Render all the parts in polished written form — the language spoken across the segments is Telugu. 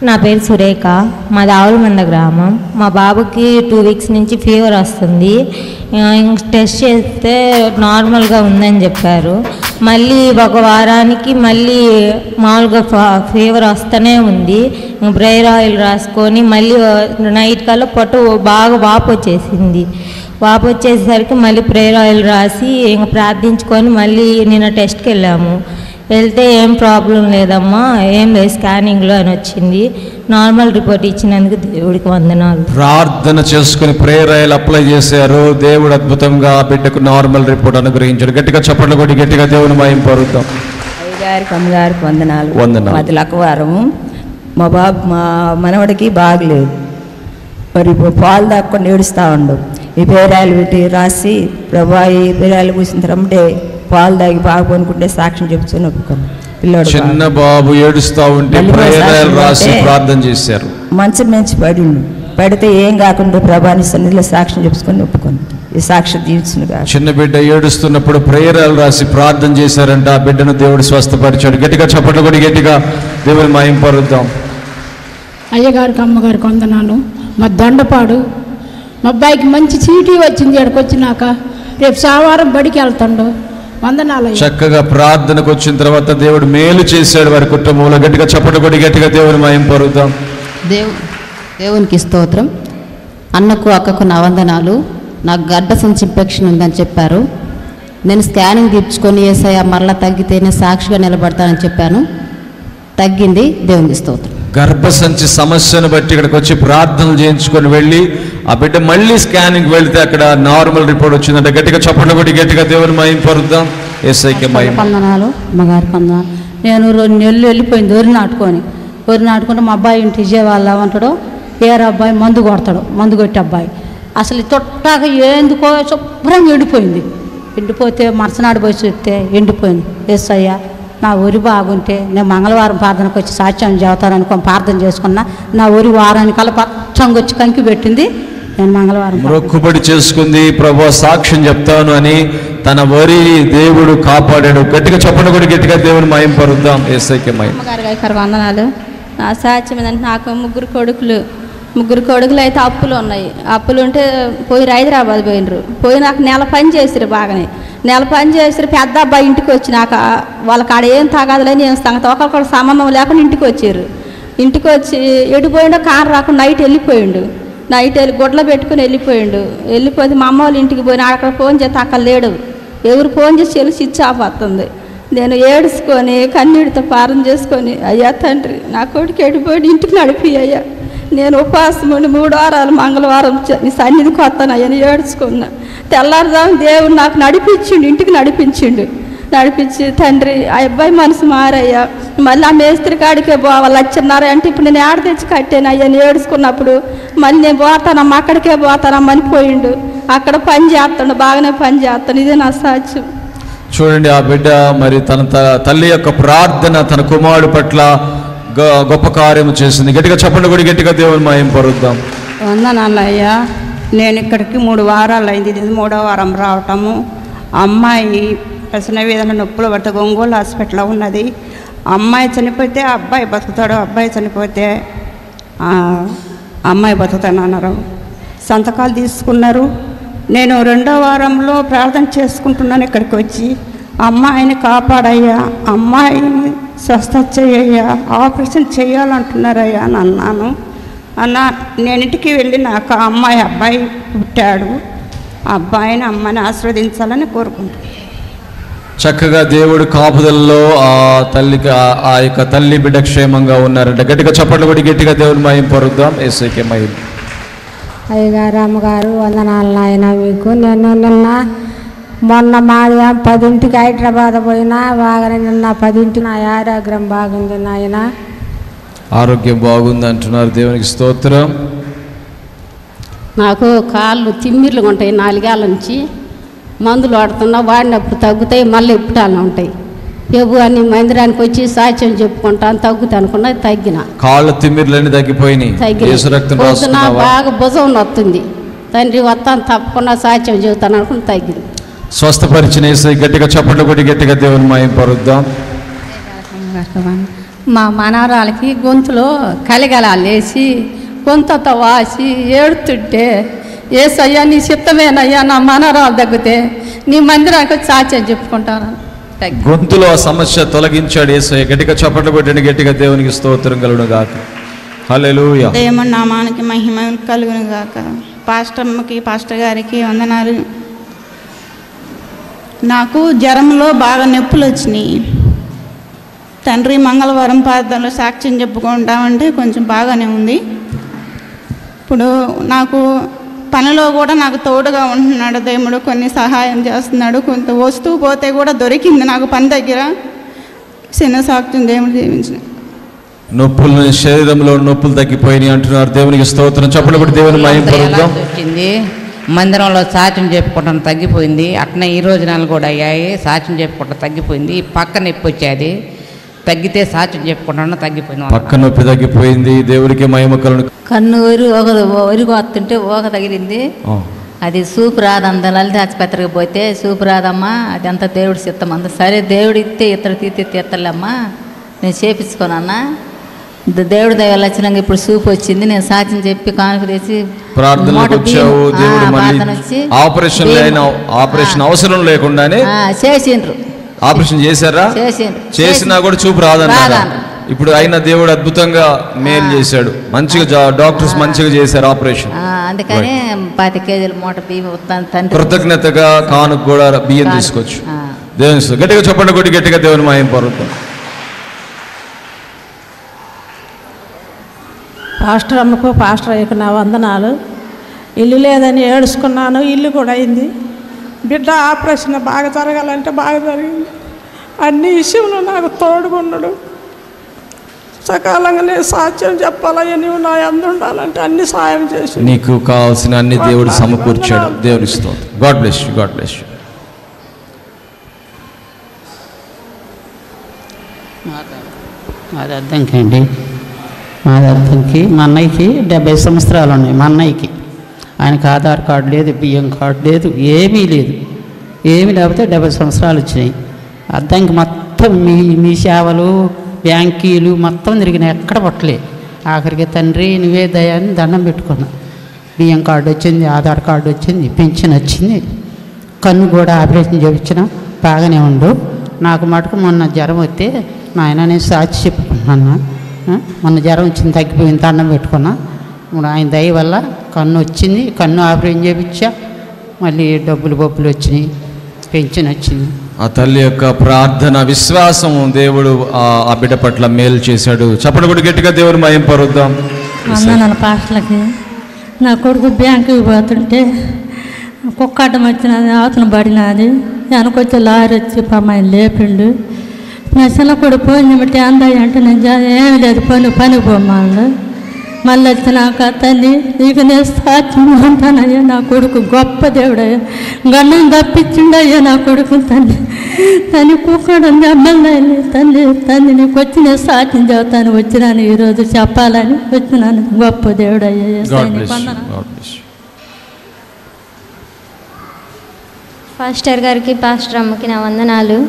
నా పేరు సురేఖ, మాది ఆవులమంద గ్రామం. మా బాబుకి 2 వీక్స్ నుంచి ఫీవర్ వస్తుంది. టెస్ట్ చేస్తే నార్మల్గా ఉందని చెప్పారు. మళ్ళీ ఒక వారానికి మళ్ళీ మామూలుగా ఫీవర్ వస్తూనే ఉంది. బ్రెయిన్ ఆయిల్ రాసుకొని మళ్ళీ నైట్ కల్లా పొట్ట బాగా వాపు వచ్చేసింది. వాపు వచ్చేసరికి మళ్ళీ బ్రెయిన్ ఆయిల్ రాసి ఇంక ప్రార్థించుకొని మళ్ళీ నిన్న టెస్ట్కి వెళ్ళాము. వెళ్తే ఏం ప్రాబ్లం లేదమ్మా, ఏం లేదు స్కానింగ్లో అని వచ్చింది. నార్మల్ రిపోర్ట్ ఇచ్చినందుకు దేవుడికి వందనాలు. ప్రార్థన చేసుకుని ప్రేయర్ ఆయిల్ అప్లై చేశారు. దేవుడు అద్భుతంగా బిడ్డకు నార్మల్ రిపోర్ట్ అనుగ్రహించాడు. గట్టిగా చప్పట్లు కొట్టి గట్టిగా దేవుని మహిమ పరుద్దాం. అయ్యగారికి అమ్మగారికి వందనాలు. మాది లక్కవారము. మా మనవడికి బాగలేదు. మరి పాలు దాక్కుండా ఏడుస్తూ ఉండు. ఈ పేరాలు పెట్టి రాసి ప్రభా ఈ పేరాలు కూసిన తర్వాత పాలు దాగి బాగునుకుంటే సాక్ష్యం చెప్తూనే ఒప్పుకున్నాను. పిల్లడు చిన్న బాబు ఏడుస్తూ ఉంటే రాసి ప్రార్థన చేశారు. మంచం మంచి పడితే ఏం కాకుండా ప్రభాని సన్నిధిలో సాక్ష్యం చెప్పుకొని ఒప్పుకున్నాను. ఈ సాక్ష్యం జీవించుగా చిన్న బిడ్డ ఏడుస్తున్నప్పుడు ప్రేయరాలు రాసి ప్రార్థన చేశారంట. ఆ బిడ్డను దేవుడు స్వస్థపరిచాడు. గట్టిగా చప్పట్లు కొట్టి గట్టిగా దేవుని మహిమ పరుద్దాం. అయ్యగారికి అమ్మగారికి వందనాలు. మా దండపాడు మా అబ్బాయికి మంచి చీటీ వచ్చింది. ఇక్కడికి వచ్చినాక రేపు సోమవారం బడికి వెళ్తాడు. వందనాలు. చక్కగా ప్రార్థనకు వచ్చిన తర్వాత దేవుడు మేలు చేశాడు వారి కుటుంబంలో. గట్టిగా చప్పట్లు కొట్టి గట్టిగా దేవుని మహిమ పరుద్దాం. దేవునికి స్తోత్రం. అన్నకు అక్కకు నా వందనాలు. నాకు గడ్డ సంచి ఇన్ఫెక్షన్ ఉందని చెప్పారు. నేను స్కానింగ్ తీర్చుకొని యేసయ్య మరలా తగ్గితేనే సాక్షిగా నిలబడతానని చెప్పాను. తగ్గింది. దేవునికి స్తోత్రం. గర్భసంచి సమస్యను బట్టి ఇక్కడికి వచ్చి ప్రార్థనలు చేయించుకొని వెళ్ళి ఆ బిడ్డ మళ్ళీ స్కానింగ్ వెళ్తే అక్కడ నార్మల్ రిపోర్ట్ వచ్చిందంటే గట్టిగా చప్పట్లు కొట్టి గట్టిగా దేవుని మహిమ పరుద్దాం. యేసయ్యకి మహిమ. వందనాలు. అమ్మగారికి వందనాలు. నేను 2 నెలలు వెళ్ళిపోయింది వరి నాటుకుంటే మా అబ్బాయి ఇంటి విజయవాడలో ఉంటాడు. వేరే అబ్బాయి మందు కొడతాడు. మందు కొట్టే అబ్బాయి అసలు తొట్టాక ఎందుకో శుభ్రంగా ఎండిపోతే మరుసనాడు పోయి చూస్తే ఎండిపోయింది. యేసయ్య నా ఊరి బాగుంటే నేను మంగళవారం ప్రార్థనకు వచ్చి సాక్ష్యం చెబుతాననుకొని ప్రార్థన చేసుకున్నా. నా ఊరి వారానికల్లా పచ్చంగా వచ్చి కంకి పెట్టింది. నేను మంగళవారం మొక్కుబడి చేసుకుంది. ప్రభు సాక్ష్యం చెప్తాను అని తన వరి దేవుడు కాపాడాడు. గట్టిగా చప్పట్లు కొట్టి గట్టిగా దేవుని మహిమ పరుద్దాం. యేసయ్యకి మహిమ. అమ్మగారికి వందనాలు. నా సాక్ష్యం ఏంటంటే నాకు ముగ్గురు కొడుకులు అయితే అప్పులు ఉన్నాయి. అప్పులు ఉంటే పోయి హైదరాబాద్ పోయి నాకు నెల పని చేసిరు. బాగానే నెల పని చేసిరు. పెద్ద అబ్బాయి ఇంటికి వచ్చినాక వాళ్ళకి ఆడ ఏం తాగదులని ఏం సంగతి ఒకరికొకరు సంబంధం లేకుండా ఇంటికి వచ్చారు. ఇంటికి వచ్చి ఎడిపోయిండో కారు రాకుండా నైట్ వెళ్ళిపోయిండు. నైట్ వెళ్ళి గుడ్ల పెట్టుకుని వెళ్ళిపోతే మా అమ్మ వాళ్ళ ఇంటికి పోయిన అక్కడ ఫోన్ చేస్తే అక్కడ లేడు. ఎవరు ఫోన్ చేసి వెళ్ళి స్విచ్ ఆఫ్ వస్తుంది. నేను ఏడుచుకొని కన్నీటితో ప్రార్థన చేసుకొని అయ్యా తండ్రి నా కొడుకు ఎడిపోయి ఇంటికి నడిపి అయ్యా నేను ఉపవాసం ఉండి 3 వారాలు మంగళవారం నీ సన్నిధికి వస్తాను అయ్యని ఏడ్చుకున్నా. తెల్లారుదాం దేవుడు నాకు ఇంటికి నడిపించి తండ్రి ఆ అబ్బాయి మనసు మారయ్యా మళ్ళీ ఆ మేస్త్రి కాడికే పోవాలి వచ్చిన్నారు అంటే ఇప్పుడు నేను ఏడ తెచ్చి కట్టాను అయ్యని ఏడుచుకున్నప్పుడు మళ్ళీ నేను పోతానమ్మా అక్కడికే పోతానమ్మా అని పోయిండు. అక్కడ పని చేస్తాడు, బాగానే పని చేస్తాను. ఇదే నా సాక్ష్యం. చూడండి ఆ బిడ్డ మరి తన తల్లి యొక్క ప్రార్థన తన కుమారుడు పట్ల గొప్ప కార్యము చేసింది. గట్టిగా చెప్పండి కూడా గట్టిగా దేవుని మహిమ పరుద్దాం. వందనాలయ్యా. నేను ఇక్కడికి 3 వారాలు అయింది. ఇది 3వ వారం రావటము. అమ్మాయి ప్రసన వేదన నొప్పులు పడితే ఒంగోలు హాస్పిటల్లో ఉన్నది. అమ్మాయి చనిపోతే అబ్బాయి బతుకుతాడు, అబ్బాయి చనిపోతే అమ్మాయి బతుకుతానన్నారు. సంతకాలు తీసుకున్నారు. నేను 2వ వారంలో ప్రార్థన చేసుకుంటున్నాను. ఇక్కడికి వచ్చి అమ్మాయిని కాపాడయ్యా, అమ్మాయిని స్వస్థత చేయ్యా, ఆపరేషన్ చేయాలంటున్నారయ్యా అని అన్నాను. నేను ఇంటికి వెళ్ళి నాకు అబ్బాయి పుట్టాడు. ఆ అబ్బాయిని అమ్మాయిని ఆశీర్వదించాలని కోరుకుంటున్నాను. చక్కగా దేవుడు కాపుదలలో ఆ తల్లికి ఆ యొక్క తల్లి బిడ్డ క్షేమంగా ఉన్నారంట. గట్టిగా చప్పట్లు కొట్టి గట్టిగా దేవుని మహిమ పరుద్దాం. యేసయ్యకి మహిమ. అయ్యగారు అమ్మగారు వందనాలు నాయన మీకు. నేను మొన్న మాది 10ంటికి హైదరాబాద్ పోయినా బాగానే నిన్న 10ంటికి నా ఆరోగ్యం బాగుంది నాయన. ఆరోగ్యం బాగుంది అంటున్నారు. దేవునికి స్తోత్రం. నాకు కాళ్ళు తిమ్మిర్లు ఉంటాయి. 4 ఏళ్ళ నుంచి మందులు వాడుతున్నా. వాడినప్పుడు తగ్గుతాయి, మళ్ళీ ఇప్పుటాలు ఉంటాయి. ఎవ్వు అని మందిరానికి వచ్చి సాక్ష్యం చెప్పుకుంటాను తగ్గుతా అనుకున్నా తగ్గిన. కాళ్ళ తిమ్మిర్లన్నీ తగ్గిపోయినాయి. బాగా భుజం నొత్తుంది. తండ్రి వస్తాను తప్పకుండా సాక్ష్యం చెబుతాను అనుకుని తగ్గింది. స్వస్థపరిచిన యేసయ్య గట్టిగా చప్పట్లు కొట్టి గట్టిగా దేవుని మహిమ పరుద్దాం. మా మనవరాలకి గొంతులో కలిగలాలు వేసి గొంతుతో వాసి ఏడుతుంటే ఏసయ్యా నీ చిత్తమేనయ్యా నా మనవరాలు తగ్గితే నీ మందిరానికి వచ్చి సాక్ష్యం చెప్పుకుంటాను. గొంతులో సమస్య తొలగించాడు యేసయ్య. గట్టిగా చప్పట్లు కొట్టండి, గట్టిగా దేవునికి స్తోత్రం కలుగును గాక. హల్లెలూయా. దేవుని నామానికి మహిమ కలుగును గాక. పాస్టర్కి పాస్టర్ గారికి వందనాలు. నాకు జ్వరంలో బాగా నొప్పులు వచ్చినాయి. తండ్రి మంగళవారం ప్రార్థనలో సాక్ష్యం చెప్పుకుంటామంటే కొంచెం బాగానే ఉంది. ఇప్పుడు నాకు పనిలో కూడా నాకు తోడుగా ఉంటున్నాడు దేవుడు, కొన్ని సహాయం చేస్తున్నాడు. కొంత వస్తువు పోతే కూడా దొరికింది నాకు పని దగ్గర. చిన్న సాక్ష్యం దేవుడు దీవించిన. నొప్పులు, శరీరంలో నొప్పులు తగ్గిపోయినాయి అంటున్నారు. దేవునికి స్తోత్రం. చెప్పండి దేవుని మహిమ పరుద్దాం. వచ్చింది మందిరంలో సాక్ష్యం చెప్పుకోవడం తగ్గిపోయింది. అట్నే ఈ రోజునాలు కూడా అయ్యాయి, సాక్ష్యం చెప్పుకోవడం తగ్గిపోయింది. పక్క నొప్పి వచ్చేది, తగ్గితే సాక్ష్యం చెప్పుకుంటాను తగ్గిపోయింది. పక్క నొప్పి తగ్గిపోయింది. దేవుడికి మహిమ కలుగును. కన్ను ఒరి వస్తుంటే ఓక తగిలింది. అది సూపు రాదంత లలిత ఆసుపత్రికి పోతే సూపు రాదమ్మా, అది అంతా దేవుడి చిత్తం అంత. సరే దేవుడు ఇస్తే ఇతరు తీర్తలేమ్మా, నేను చేపించుకోనన్నా. దేవుడి దయ వచ్చినాక ఇప్పుడు సూపు వచ్చింది. నేను సాక్ష్యం చెప్పి కానుక తెచ్చి ఆపరేషన్ అవసరం లేకుండానే చేసిండ్రు. ఆపరేషన్ చేశారా? చేసినా కూడా చూపు రాదన్నా. ఇప్పుడు అయినా దేవుడు అద్భుతంగా మేలు చేశాడు. మంచిగా డాక్టర్స్ మంచిగా చేశారు ఆపరేషన్. అందుకని 10 కేజీల మూట బియ్యం కృతజ్ఞతగా కానుక కూడా బియ్యం తీసుకోవచ్చు. దేవుని గట్టిగా చెప్పండి, కొట్టి గట్టిగా దేవుని మహిమ పరుద్దాం. పాస్టర్ అమ్మకు పాస్టర్ అయ్యకు నా వందనాలు. ఇల్లు లేదని ఏడుచుకున్నాను, ఇల్లు కూడా అయింది. బిడ్డ ఆపరేషన్ బాగా జరగాలంటే బాగా జరిగింది. అన్ని విషయంలో నాకు తోడుకున్నాడు. సకాలంగా నేను సాక్ష్యం చెప్పాలని నువ్వు నా అందు ఉండాలంటే అన్ని సాయం చేసి నీకు కావాల్సిన అన్ని దేవుడు సమకూర్చాడు. దేవుని స్తోత్రం. God bless you, God bless you. మాది అర్థంకి అండి, మాది అర్థంకి మా అన్నయ్యకి 70 సంవత్సరాలు ఉన్నాయి. మా అన్నయ్యకి ఆయనకి ఆధార్ కార్డు లేదు, బియ్యం కార్డు లేదు, ఏమీ లేదు. ఏమీ లేకపోతే 70 సంవత్సరాలు వచ్చినాయి. అర్థంకి మొత్తం మీ సేవలు, బ్యాంకీలు మొత్తం తిరిగినాయి, ఎక్కడ పట్టలే. ఆఖరికి తండ్రి నువ్వే దయాన్ని దండం పెట్టుకున్నా. బియ్యం కార్డు వచ్చింది, ఆధార్ కార్డు వచ్చింది, పింఛన్ వచ్చింది. కన్ను కూడా ఆపరేషన్ చేయించిన బాగానే ఉండు. నాకు మటుకు మొన్న జ్వరం వస్తే నాయన నేను సాక్షి చెప్పుకుంటున్నా. మొన్న జ్వరం వచ్చింది, తగ్గిపోయింది, దండం పెట్టుకున్నా. ఇప్పుడు ఆయన దయ వల్ల కన్ను వచ్చింది, కన్ను ఆపరేషన్ చేయించా. మళ్ళీ డబ్బులు బొబ్బులు వచ్చినాయి, పెన్షన్ వచ్చింది. ఆ తల్లి యొక్క ప్రార్థన, విశ్వాసం దేవుడు ఆ బిడ్డ పట్ల మేలు చేశాడు. చెప్పండి కూడా గట్టిగా దేవుని మహిమ పరుద్దాం. వందనాలు పాస్టర్లకి. నా కొడుకు బ్యాంకుకి పోతుంటే కుక్క అడ్డం వచ్చినది, అవతన పడినది. వెనకొచ్చి లారీ వచ్చి పామాయి లేపిండు. నా చిన్న కొడుకు పోయింది బట్టి అందయ్య అంటే నేను ఏమి లేదు పనికి పోమాడు. మళ్ళీ వచ్చినాక తల్లి నీకు నేను సాక్ష్యం ఉంటానయ్యా, నా కొడుకు గొప్ప దేవుడయ్యా, గన్నం తప్పించిండయ్యా నా కొడుకు. తల్లి కుక్కడుంది అమ్మాయి తల్లి నీకు వచ్చి నేను సాక్ష్యం చెబుతాను వచ్చినాను, ఈరోజు చెప్పాలని వచ్చినాను. గొప్ప దేవుడయ్యా. పాస్టర్ గారికి పాస్టర్ అమ్మకి నా వందనాలు.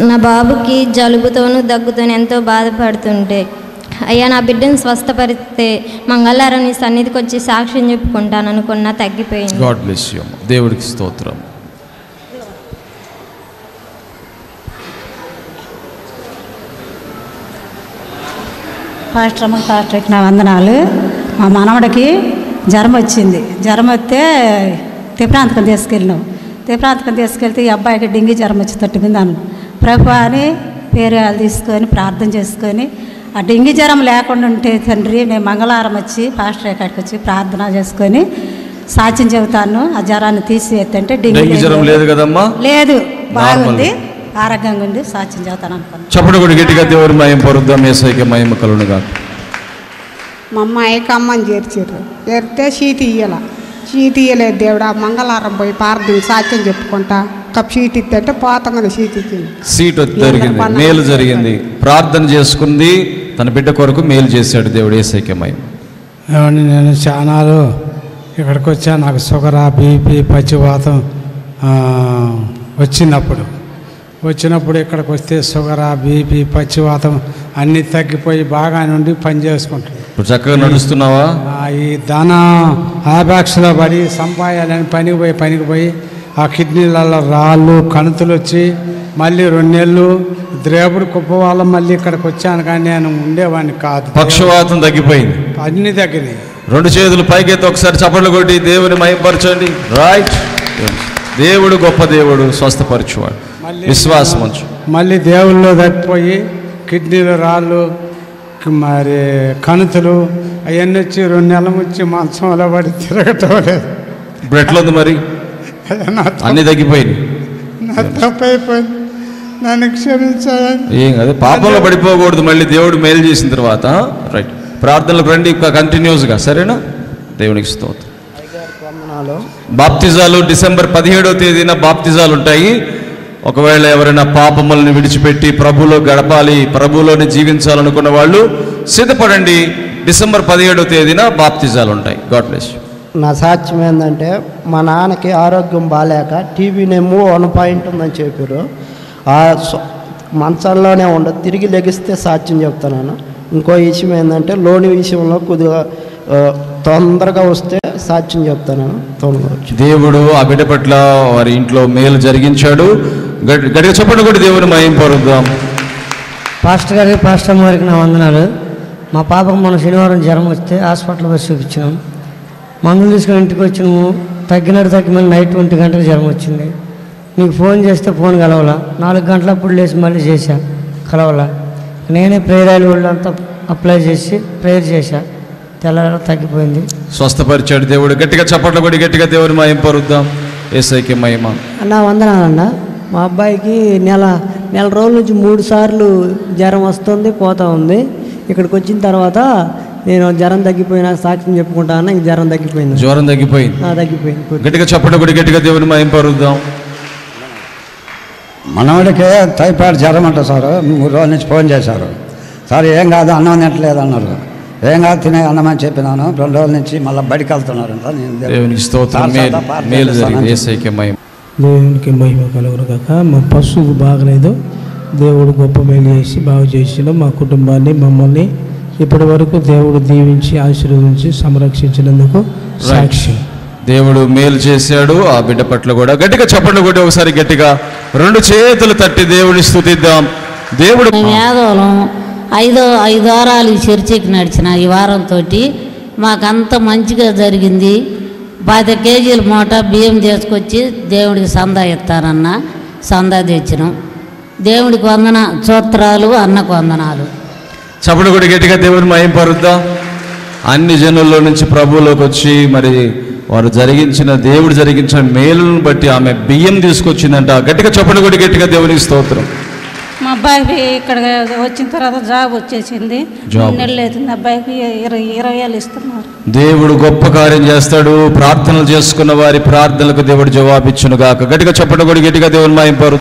నా బాబుకి జలుబుతోనూ దగ్గుతోనూ ఎంతో బాధపడుతుంటే అయ్యా నా బిడ్డను స్వస్థపరిస్తే మంగళవారం నీ సన్నిధికి వచ్చి సాక్ష్యం చెప్పుకుంటాను అనుకున్నా, తగ్గిపోయింది. God bless you. దేవుడికి స్తోత్రం. పాస్టర్ అమ్మకి పాస్టర్కి నా వందనాలు. మా మనవడికి జ్వరం వచ్చింది. జ్వరం వస్తే తిప్రాంతకం తీసుకెళ్ళినాం. తిప్రాంతకం తీసుకెళ్తే ఈ అబ్బాయికి డెంగీ జ్వరం వచ్చి తట్టుకుందాను. ప్రభు అని పేరులు తీసుకొని ప్రార్థన చేసుకొని ఆ డెంగీ జ్వరం లేకుండా ఉంటే తండ్రి నేను మంగళవారం వచ్చి పాస్టర్ ఎక్కడికి వచ్చి ప్రార్థన చేసుకొని సాక్ష్యం చెబుతాను. ఆ జ్వరాన్ని తీసివేస్తే డెంగీ జ్వరం లేదు కదమ్మా, లేదు, బాగుంది, ఆరోగ్యంగా ఉంది, సాక్ష్యం చెబుతాను అనుకున్నాను. చెప్పండి కూడా గట్టిగా దేవుని మహిమ పరుద్దాం. యేసయ్యకి మహిమ కలుగునుగా. మా అమ్మాయికి అమ్మని చేర్చారు. చేరితే చీటి ఇయ్యలేదు దేవుడు. ఆ మంగళవారం పోయి ప్రార్థన సాక్ష్యం చెప్పుకుంటా కప్ సీట్ ఇస్తే పోతంగానే సీట్ ఇచ్చింది. సీట్ జరిగింది, మేలు జరిగింది. ప్రార్థన చేసుకుంది, తన బిడ్డ కొరకు మేలు చేశాడు దేవుడు. యేసయ్యకి మహిమ. నేను చానాలు ఇక్కడికి వచ్చా. నాకు షుగర్, బీపీ, పచ్చివాతం వచ్చినప్పుడు ఇక్కడికి వస్తే షుగర్, బీపీ, పచ్చివాతం అన్నీ తగ్గిపోయి బాగా నుండి పని చేసుకుంటాను. ఇప్పుడు చక్కగా నడుస్తున్నావా? ఈ ధన ఆపేక్షలో పడి సంపాయాలని పనికి పోయి ఆ కిడ్నీలలో రాళ్ళు కణుతులు వచ్చి మళ్ళీ 2 నెలలు ద్రేపుడు కుప్పవాళ్ళం మళ్ళీ ఇక్కడికి వచ్చాను, కానీ నేను ఉండేవాడిని కాదు. పక్షవాతం తగ్గిపోయింది, అన్నీ తగ్గినాయి. 2 చేతులు పైకెత్తి ఒకసారి చప్పట్లు కొట్టి దేవుని మహిమపరచండి. రైట్. దేవుడు గొప్ప దేవుడు, స్వస్థపరచువాడు. విశ్వాసం ఉంచు. మళ్ళీ దేవుల్లో తప్పిపోయి కిడ్నీలు రాళ్ళు మరి కణుతులు అవన్నీ వచ్చి 2 నెలలు వచ్చి మంచంలో పడి తిరగటం లేదు. ఇప్పుడు ఎట్లుంది మరి? అన్నీ తగ్గిపోయింది. నా తప్పైపోయింది, నన్ను క్షమించాలని. ఏం అదే పాపంలో పడిపోకూడదు. మళ్ళీ దేవుడు మేలు చేసిన తర్వాత రైట్ ప్రార్థనలకు రండి కంటిన్యూస్గా, సరేనా? దేవునికి స్తోత్రం. బాప్తిజాలు డిసెంబర్ 17వ తేదీన బాప్తిజాలు ఉంటాయి. ఒకవేళ ఎవరైనా పాపములను విడిచిపెట్టి ప్రభులో గడపాలి, ప్రభులోనే జీవించాలనుకున్న వాళ్ళు సిద్ధపడండి. డిసెంబర్ 17వ తేదీన బాప్తిజాలు ఉంటాయి. God bless you. నా సాక్ష్యం ఏంటంటే, మా నాన్నకి ఆరోగ్యం బాగాలేక టీవీనేమో 1 పాయింట్ ఉందని చెప్పారు. ఆ మంచంలోనే ఉండదు, తిరిగి లెగిస్తే సాక్ష్యం చెప్తున్నాను. ఇంకో విషయం ఏంటంటే, లోని విషయంలో కొద్దిగా తొందరగా వస్తే సాక్ష్యం చెప్తాను. దేవుడు ఆ బిడ్డ పట్ల వారి ఇంట్లో మేలు జరిగించాడు. గట్టిగా చెప్పండి కూడా దేవుని మహిమపరుద్దాం. పాస్టర్ గారికి, పాస్టర్ గారికి నా వందనాలు. మా పాపకు మన శనివారం జ్వరం వస్తే హాస్పిటల్ బస్సు చూపించినాం. మందులు తీసుకుని ఇంటికి వచ్చినాము. తగ్గి మళ్ళీ నైట్ 1 గంటలకు జ్వరం వచ్చింది. నీకు ఫోన్ చేస్తే ఫోన్ కలవాలా, 4 గంటలప్పుడు లేచి మళ్ళీ చేశా, కలవాలా. నేనే ప్రేయర్ ఆయిల్ అంతా అప్లై చేసి ప్రేయర్ చేశా, తెల్లార తగ్గిపోయింది. స్వస్థపరిచాడు దేవుడు. గట్టిగా చప్పట్లు కొట్టి గట్టిగా దేవుని మహిమపరుద్దాం. యేసయ్యకి మహిమ. అన్న వందనాలన్నా. మా అబ్బాయికి నెల రోజుల నుంచి 3 సార్లు జ్వరం వస్తుంది, పోతూ ఉంది. ఇక్కడికి వచ్చిన తర్వాత నేను జ్వరం తగ్గిపోయినా సాక్ష్యం చెప్పుకుంటా అన్న. ఇంక జ్వరం తగ్గిపోయింది. జ్వరం తగ్గిపోయింది. తగ్గిపోయింది. గట్టిగా చప్పట్లు కొట్టి గట్టిగా దేవుని మహిమపరుద్దాం. మనవాడికి టైఫాయిడ్ జ్వరం అంట సార్. 3 రోజుల నుంచి ఫోన్ చేశారు. సార్ ఏం కాదు, అన్నం తినట్లేదు అన్నారు. ఏం కాదు, తినే అన్నం అని చెప్పినాను. 2 రోజుల నుంచి మళ్ళీ బడికి వెళ్తున్నారు. దేవునికి స్తోత్రం. మేలు జరిగింది. యేసయ్యకి మహిమ. దేవునికి మహిమ కలుగును గాక. మా పశువు బాగలేదు, దేవుడు గొప్ప మేలు చేసి బాగు చేసిన మా కుటుంబాన్ని, మమ్మల్ని ఇప్పటి వరకు దేవుడు దీవించి ఆశీర్వదించి సంరక్షించినందుకు సాక్ష్యం. దేవుడు మేలు చేశాడు ఆ బిడ్డ పట్ల కూడా. గట్టిగా చప్పట్లు కొట్టి ఒకసారి గట్టిగా 2 చేతులు తట్టి దేవుని స్తుతిద్దాం. దేవుడు యాదవలం 5 వారాలు ఈ చర్చికి నడిచిన. ఈ వారంతో మాకంత మంచిగా జరిగింది. 10 కేజీల మూట బియ్యం తీసుకొచ్చి దేవుడికి సందా ఇస్తానన్న. సందా తెచ్చినాం. దేవుడికి స్తోత్రాలు, అన్నకు వందనాలు. చప్పట్లు కొట్టి గట్టిగా దేవుని మహిమపరుద్దాం. అన్ని జనుల్లో నుంచి ప్రభువులోకి వచ్చి మరి వారు దేవుడు జరిగించిన మేలును బట్టి ఆమె బియ్యం తీసుకొచ్చిందంట. గట్టిగా చప్పట్లు కొట్టి గట్టిగా దేవునికి స్తోత్రం. మా అబ్బాయికి ఇక్కడ వచ్చిన తర్వాత జాబ్ వచ్చేసింది. 3 నెలలు అవుతుంది. అబ్బాయికి 20,000 ఇస్తున్నారు. దేవుడు గొప్ప కార్యం చేస్తాడు. ప్రార్థనలు చేసుకున్న వారి ప్రార్థనలకు దేవుడు జవాబిచ్చును గాక. గట్టిగా చప్పట్లు కొట్టి గట్టిగా దేవుని మహిమపరుద్దాం.